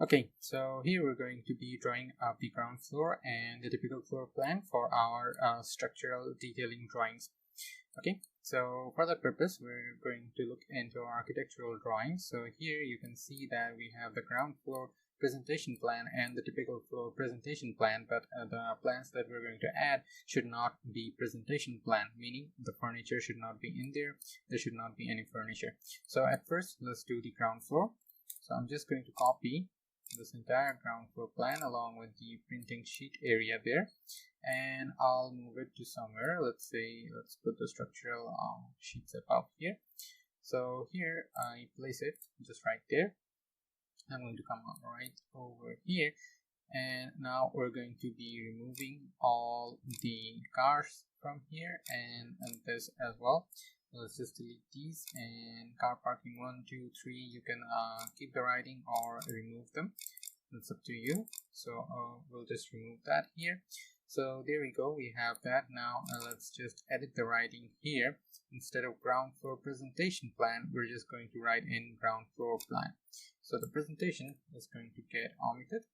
Okay, so here we're going to be drawing up the ground floor and the typical floor plan for our structural detailing drawings. Okay, so for that purpose, we're going to look into our architectural drawings. So here you can see that we have the ground floor presentation plan and the typical floor presentation plan, but the plans that we're going to add should not be presentation plan, meaning the furniture should not be in there. There should not be any furniture. So at first, let's do the ground floor. So I'm just going to copy this entire ground floor plan along with the printing sheet area there, and I'll move it to somewhere. Let's put the structural sheets above here. So here I place it just right there. I'm going to come right over here, and now we're going to be removing all the cars from here and this as well. Let's just delete these, and car parking 1, 2, 3, you can keep the writing or remove them. It's up to you. So we'll just remove that here. So there we go, we have that. Now let's just edit the writing here. Instead of ground floor presentation plan, we're just going to write in ground floor plan. So the presentation is going to get omitted.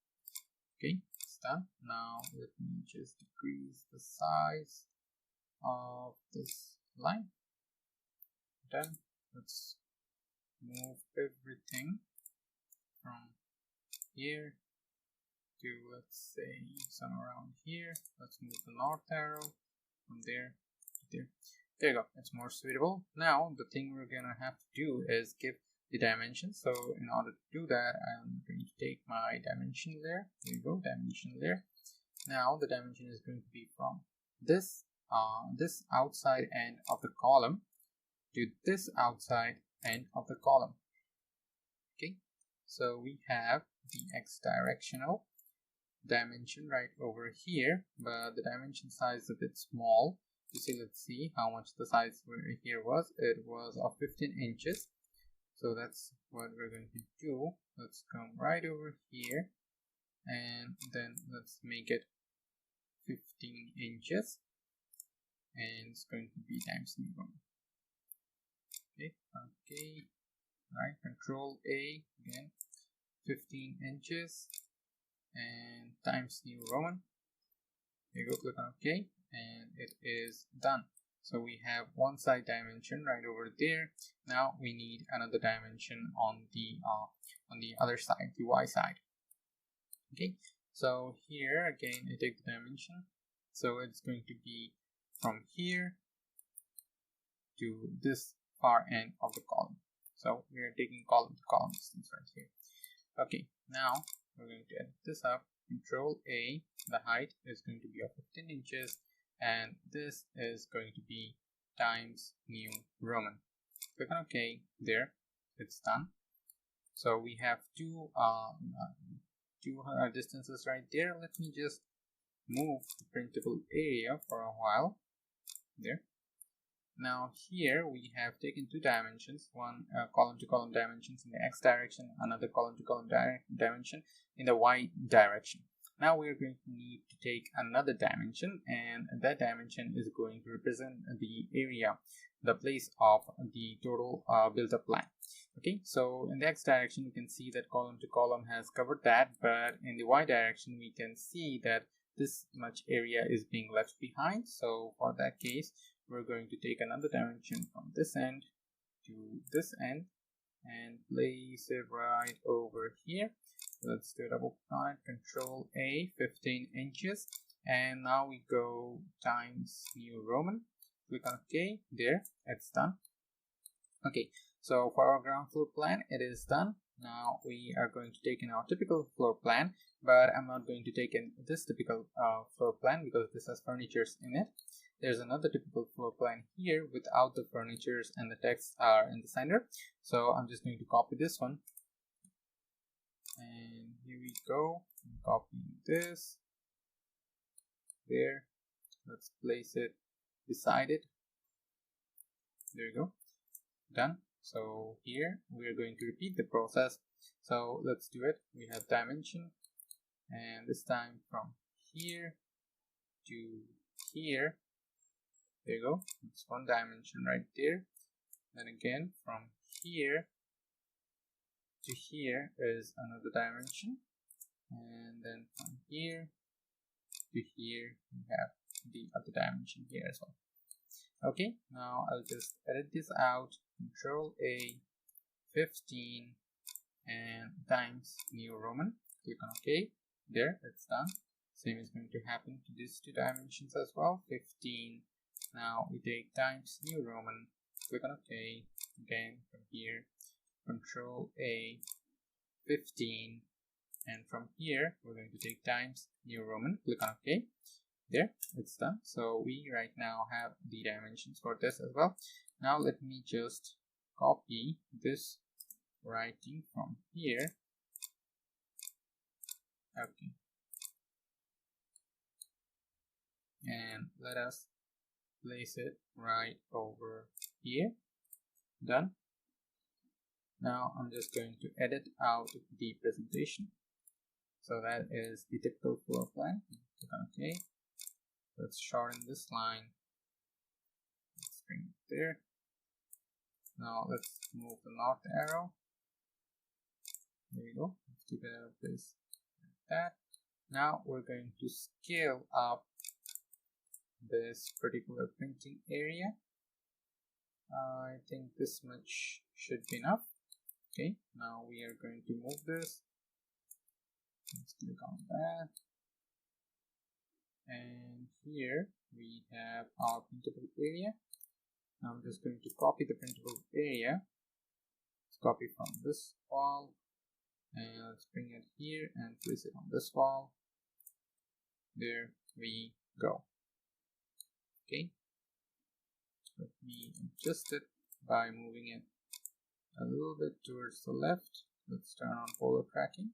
Okay, it's done. Now let me just decrease the size of this line. Done. Let's move everything from here to, let's say, somewhere around here. Let's move the north arrow from there to there. There you go, it's more suitable. Now the thing we're gonna have to do is give the dimensions. So in order to do that, I'm going to take my dimension layer. There you go, dimension layer. Now the dimension is going to be from this this outside end of the column to this outside end of the column. Okay, so we have the x directional dimension right over here, but the dimension size is a bit small. You see, let's see how much the size here was. It was of 15 inches. So that's what we're going to do. Let's come right over here, and then let's make it 15 inches, and it's going to be times new Roman. Okay, right, Control A again, 15 inches and times New Roman. There you go, click on OK, and it is done. So we have one side dimension right over there. Now we need another dimension on the other side, the Y side. Okay, so here again I take the dimension, so it's going to be from here to this far end of the column. So we are taking column to column distance right here. Okay, now we're going to edit this up. Control A, the height is going to be of 15 inches, and this is going to be times New Roman. Click on OK. There, it's done. So we have two distances right there. Let me just move the printable area for a while. There. Now here we have taken two dimensions, one column to column dimensions in the x direction, another column to column dimension in the y direction. Now we are going to need to take another dimension, and that dimension is going to represent the area, the place of the total built up line. Okay, so in the x direction you can see that column to column has covered that, but in the y direction we can see that this much area is being left behind. So for that case, we're going to take another dimension from this end to this end and place it right over here. Let's do a double click, Control A, 15 inches, and now we go times New Roman. Click on OK. There, it's done. Okay, so for our ground floor plan, it is done. Now we are going to take in our typical floor plan, but I'm not going to take in this typical floor plan because this has furnitures in it. There's another typical floor plan here without the furnitures, and the text are in the center. So I'm just going to copy this one, and here we go. I'm copying this. There, let's place it beside it. There you go, done. So here we're going to repeat the process. So let's do it. We have dimension, and this time from here to here. There you go, it's one dimension right there. Then again from here to here is another dimension, and then from here to here we have the other dimension here as well. Okay, now I'll just edit this out, Control A, 15 and times New Roman, click on OK. There, it's done. Same is going to happen to these two dimensions as well, 15. Now we take times New Roman, click on OK. Again from here, Control A, 15, and from here we're going to take times New Roman, click on OK. There, it's done. So we right now have the dimensions for this as well. Now let me just copy this writing from here. Okay, and let us place it right over here. Done. Now I'm just going to edit out the presentation. So that is the typical floor plan. Click on OK. Let's shorten this line. Let's bring it there. Now let's move the north arrow. There we go. Let's keep it out of this like that. Now we're going to scale up this particular printing area. I think this much should be enough. Okay, now we are going to move this. Let's click on that. And here we have our printable area. Now I'm just going to copy the printable area. Let's copy from this wall and let's bring it here and place it on this wall. There we go. Okay, let me adjust it by moving it a little bit towards the left. Let's turn on polar tracking.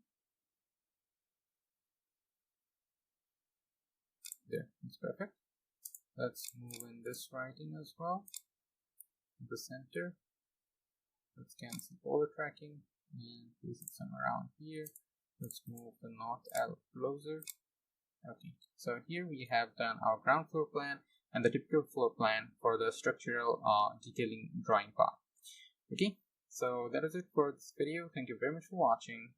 There, it's perfect. Let's move in this writing as well, the center. Let's cancel polar tracking and place it somewhere around here. Let's move the north arrow closer. Okay, so here we have done our ground floor plan and the typical floor plan for the structural detailing drawing part. Okay, so that is it for this video. Thank you very much for watching.